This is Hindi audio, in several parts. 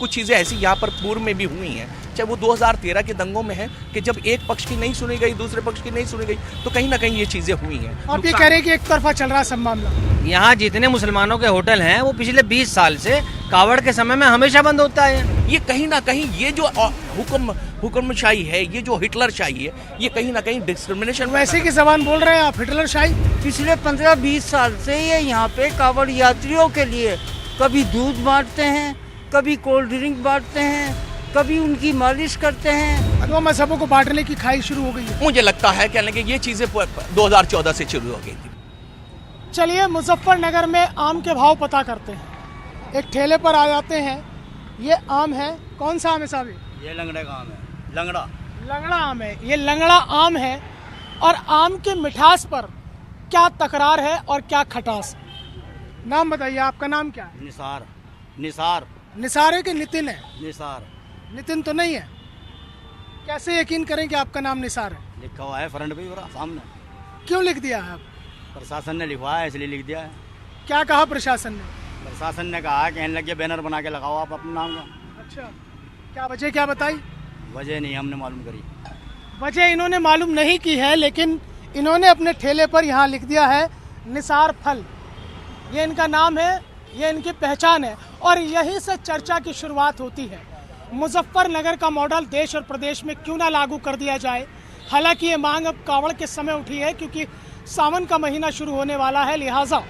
कुछ चीज़ें ऐसी यहाँ पर पूर्व में भी हुई हैं, चाहे वो 2013 के दंगों में है कि जब एक पक्ष की नहीं सुनी गई, दूसरे पक्ष की नहीं सुनी गई, तो कहीं ना कहीं ये चीज़ें हुई हैं। आप ये कह रहे हैं कि एक तरफा चल रहा है सब मामला। यहाँ जितने मुसलमानों के होटल हैं वो पिछले 20 साल से कावड़ के समय में हमेशा बंद होता है। ये कहीं ना कहीं ये जो हुक्मशाही है, ये जो हिटलर शाही है, ये कहीं ना कहीं डिस्क्रिमिनेशन। वैसे की जबान बोल रहे हैं आप, हिटलर शाही। पिछले 15-20 साल से ये यहाँ पे कावड़ यात्रियों के लिए कभी दूध बांटते हैं, कभी कोल्ड ड्रिंक बांटते हैं, कभी उनकी मालिश करते हैं। दो मजहबों को बांटने की खाई शुरू हो गई है। मुझे लगता है कि ये चीज़ें 2014 से शुरू हो गई थी। चलिए मुजफ्फरनगर में आम के भाव पता करते हैं। एक ठेले पर आ जाते हैं। ये आम है, कौन सा आम है साहब? ये लंगड़े का आम है, लंगड़ा लंगड़ा आम है। ये लंगड़ा आम है और आम के मिठास पर क्या तकरार है और क्या खटास। नाम बताइए, आपका नाम क्या है? निसार। निसार निसार है कि नितिन है? निसार नितिन तो नहीं है। कैसे यकीन करें कि आपका नाम निसार है? लिखा हुआ है फ्रंट पे पूरा सामने। क्यों लिख दिया है आप? प्रशासन ने लिखवाया है इसलिए लिख दिया है। क्या कहा प्रशासन ने? प्रशासन ने कहा कहने लगे बैनर बना के लगाओ आप अपने नाम का। अच्छा, क्या वजह क्या बताई? वजह नहीं हमने मालूम करी। वजह इन्होंने मालूम नहीं की है, लेकिन इन्होंने अपने ठेले पर यहाँ लिख दिया है निसार फल। ये इनका नाम है, ये इनकी पहचान है और यहीं से चर्चा की शुरुआत होती है। मुजफ्फरनगर का मॉडल देश और प्रदेश में क्यों ना लागू कर दिया जाए। हालांकि ये मांग अब कावड़ के समय उठी है, क्योंकि सावन का महीना शुरू होने वाला है। लिहाजा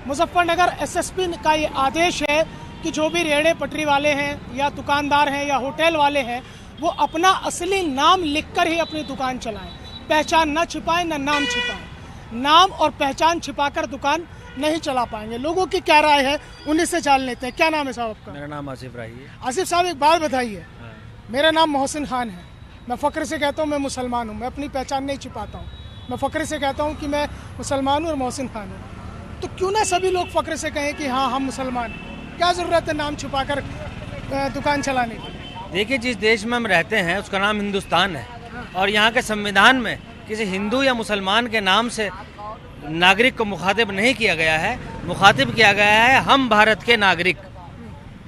मुजफ्फरनगर एसएसपी का ये आदेश है कि जो भी रेहड़े पटरी वाले हैं या दुकानदार हैं या होटल वाले हैं, वो अपना असली नाम लिखकर ही अपनी दुकान चलाएं। पहचान न छिपाएं, न नाम छिपाएं। नाम और पहचान छिपाकर दुकान नहीं चला पाएंगे। लोगों की क्या राय है उन्हीं से जान लेते हैं। क्या नाम है साहब आपका? मेरा नाम आसिफ राही है। आसिफ साहब, एक बात बताइए। मेरा नाम मोहसिन खान है। मैं फ़ख्र से कहता हूँ मैं मुसलमान हूँ। मैं अपनी पहचान नहीं छिपाता हूँ। मैं फ़ख्र से कहता हूँ कि मैं मुसलमान हूँ और मोहसिन खान हूँ। तो क्यों ना सभी लोग फ़ख्र से कहें कि हाँ हम मुसलमान हैं। क्या ज़रूरत है नाम छुपाकर दुकान चलाने की? देखिए, जिस देश में हम रहते हैं उसका नाम हिंदुस्तान है और यहाँ के संविधान में किसी हिंदू या मुसलमान के नाम से नागरिक को मुखातिब नहीं किया गया है। मुखातिब किया गया है हम भारत के नागरिक।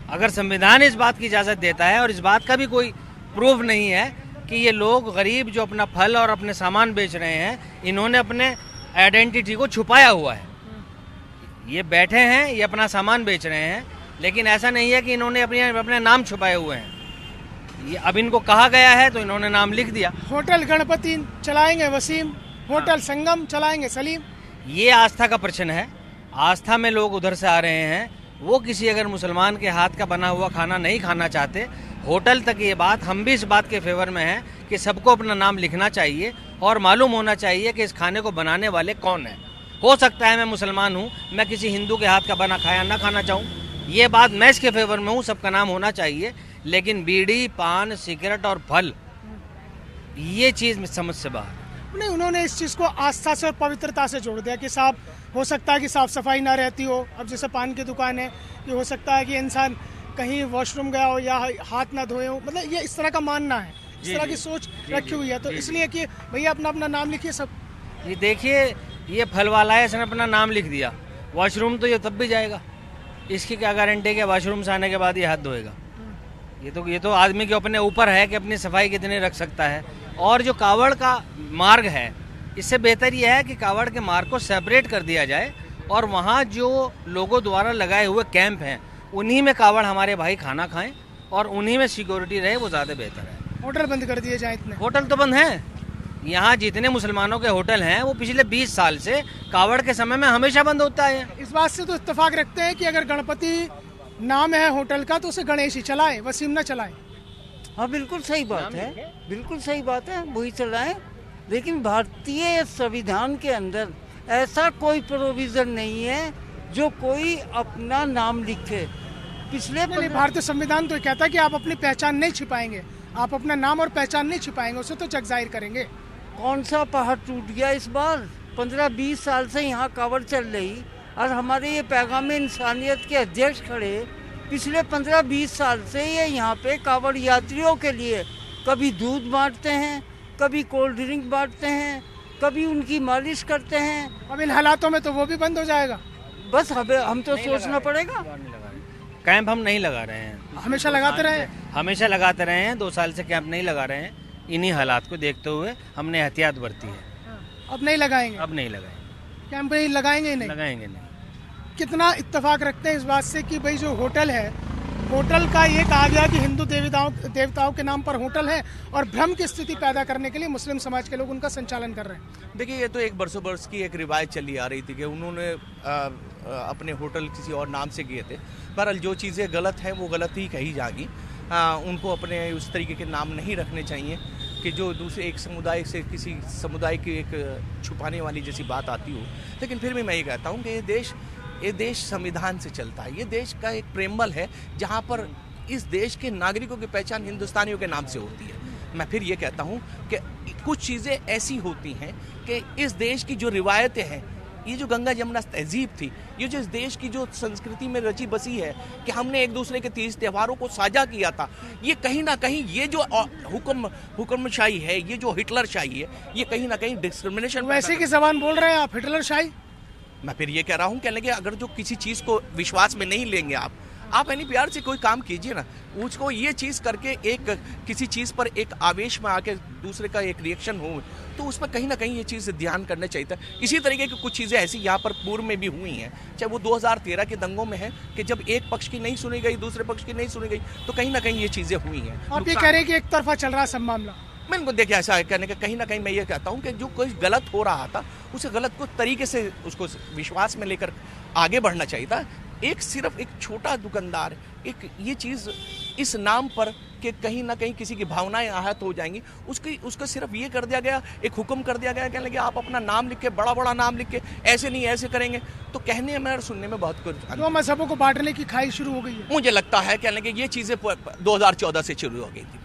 अगर संविधान इस बात की इजाज़त देता है और इस बात का भी कोई प्रूफ नहीं है कि ये लोग गरीब जो अपना फल और अपने सामान बेच रहे हैं, इन्होंने अपने आइडेंटिटी को छुपाया हुआ है। ये बैठे हैं, ये अपना सामान बेच रहे हैं, लेकिन ऐसा नहीं है कि इन्होंने अपने नाम छुपाए हुए हैं। ये अब इनको कहा गया है तो इन्होंने नाम लिख दिया। होटल गणपति चलाएंगे वसीम, होटल संगम चलाएंगे सलीम। ये आस्था का प्रश्न है। आस्था में लोग उधर से आ रहे हैं। वो किसी अगर मुसलमान के हाथ का बना हुआ खाना नहीं खाना चाहते, होटल तक ये बात, हम भी इस बात के फेवर में हैं कि सबको अपना नाम लिखना चाहिए और मालूम होना चाहिए कि इस खाने को बनाने वाले कौन है। हो सकता है मैं मुसलमान हूँ, मैं किसी हिंदू के हाथ का बना खाया ना खाना चाहूँ, ये बात मैं इसके फेवर में हूँ, सबका नाम होना चाहिए। लेकिन बीड़ी, पान, सिगरेट और फल, ये चीज़ समझ से बाहर। नहीं, उन्होंने इस चीज़ को आस्था से और पवित्रता से जोड़ दिया कि साहब हो सकता है कि साफ सफाई ना रहती हो। अब जैसे पान की दुकान है, कि हो सकता है कि इंसान कहीं वॉशरूम गया हो या हाथ ना धोए हो। मतलब ये इस तरह का मानना है, इस तरह की सोच रखी हुई है। तो इसलिए कि भैया अपना अपना नाम लिखिए सब। ये देखिए, ये फल वाला है, इसने अपना नाम लिख दिया। वॉशरूम तो ये तब भी जाएगा, इसकी क्या गारंटी है वॉशरूम से आने के बाद ये हाथ धोएगा? ये तो आदमी के अपने ऊपर है कि अपनी सफाई कितनी रख सकता है। और जो कावड़ का मार्ग है, इससे बेहतर यह है कि कावड़ के मार्ग को सेपरेट कर दिया जाए और वहाँ जो लोगों द्वारा लगाए हुए कैंप हैं, उन्हीं में कावड़ हमारे भाई खाना खाएं और उन्हीं में सिक्योरिटी रहे, वो ज़्यादा बेहतर है। होटल बंद कर दिए जाए इतने? होटल तो बंद हैं। यहाँ जितने मुसलमानों के होटल हैं वो पिछले 20 साल से कावड़ के समय में हमेशा बंद होता है। इस बात से तो इत्तेफाक रखते हैं कि अगर गणपति नाम है होटल का तो उसे गणेश ही चलाए, वसीम न चलाए। हाँ, बिल्कुल सही बात है, बिल्कुल सही बात है, वही चलाएं। लेकिन भारतीय संविधान के अंदर ऐसा कोई प्रोविजन नहीं है जो कोई अपना नाम लिखे। पिछले भारतीय संविधान तो कहता है कि आप अपनी पहचान नहीं छिपाएंगे, आप अपना नाम और पहचान नहीं छिपाएंगे, उसे तो जग जाहिर करेंगे। कौन सा पहाड़ टूट गया इस बार? 15-20 साल से यहाँ कावड़ चल रही और हमारे ये पैगाम इंसानियत के अध्यक्ष खड़े पिछले 15-20 साल से ये यहाँ पे कावड़ यात्रियों के लिए कभी दूध बांटते हैं, कभी कोल्ड ड्रिंक बांटते हैं, कभी उनकी मालिश करते हैं। अब इन हालातों में तो वो भी बंद हो जाएगा। बस हम तो सोचना पड़ेगा। कैंप हम नहीं लगा रहे हैं, हमेशा लगाते रहे? हमेशा लगाते रहे हैं, 2 साल से कैंप नहीं लगा रहे हैं। इन्हीं हालात को देखते हुए हमने एहतियात बरती है। अब नहीं लगाएंगे? अब नहीं लगाएंगे, कैंप नहीं लगाएंगे ही नहीं? लगाएंगे नहीं। कितना इत्तेफाक रखते हैं इस बात से कि भाई जो होटल है, होटल का ये कहा गया कि हिंदू देवताओं के नाम पर होटल है और भ्रम की स्थिति पैदा करने के लिए मुस्लिम समाज के लोग उनका संचालन कर रहे हैं? देखिए, ये तो एक बरसों बरस की एक रिवायत चली आ रही थी कि उन्होंने अपने होटल किसी और नाम से किए थे। बहरहाल जो चीज़ें गलत हैं वो गलत ही कही जाएगी। उनको अपने उस तरीके के नाम नहीं रखने चाहिए कि जो दूसरे एक समुदाय से किसी समुदाय की एक छुपाने वाली जैसी बात आती हो। लेकिन फिर भी मैं ये कहता हूँ कि ये देश संविधान से चलता है। ये देश का एक प्रेमबल है जहाँ पर इस देश के नागरिकों की पहचान हिंदुस्तानियों के नाम से होती है। मैं फिर ये कहता हूँ कि कुछ चीज़ें ऐसी होती हैं कि इस देश की जो रिवायतें हैं, ये जो गंगा जमुना तहजीब थी, ये जो इस देश की जो संस्कृति में रची बसी है कि हमने एक दूसरे के तीज त्योहारों को साझा किया था, ये कहीं ना कहीं ये जो हुक्मशाही है, ये जो हिटलर शाही है, ये कहीं ना कहीं डिस्क्रिमिनेशन। वैसे की जबान बोल रहे हैं आप, हिटलर शाही? मैं फिर ये कह रहा हूँ कहने लगे, अगर जो किसी चीज़ को विश्वास में नहीं लेंगे आप यानी प्यार से कोई काम कीजिए ना, उसको ये चीज़ करके एक किसी चीज़ पर एक आवेश में आके दूसरे का एक रिएक्शन हो, तो उसमें कहीं ना कहीं ये चीज़ ध्यान करना चाहिए था। इसी तरीके की कुछ चीज़ें ऐसी यहाँ पर पूर्व में भी हुई हैं, चाहे वो 2013 के दंगों में है कि जब एक पक्ष की नहीं सुनी गई, दूसरे पक्ष की नहीं सुनी गई, तो कहीं ना कहीं ये चीज़ें हुई हैं। आप ये कह रहे हैं कि एक तरफा चल रहा है सब मामला? मैं इनको देखिए, ऐसा है कहने का कहीं ना कहीं मैं ये कहता हूँ कि जो कोई गलत हो रहा था उसे गलत को तरीके से उसको विश्वास में लेकर आगे बढ़ना चाहिए था। सिर्फ एक छोटा दुकानदार एक ये चीज़ इस नाम पर कि कहीं ना कहीं किसी की भावनाएं आहत हो जाएंगी, उसको सिर्फ ये कर दिया गया, एक हुक्म कर दिया गया, कहने लगे आप अपना नाम लिख के, बड़ा नाम लिख के ऐसे नहीं ऐसे करेंगे, तो कहने में और सुनने में बहुत कुछ। दो मजहबों को बांटने की खाई शुरू हो गई है। मुझे लगता है कहने लगे ये चीज़ें 2014 से शुरू हो गई थी।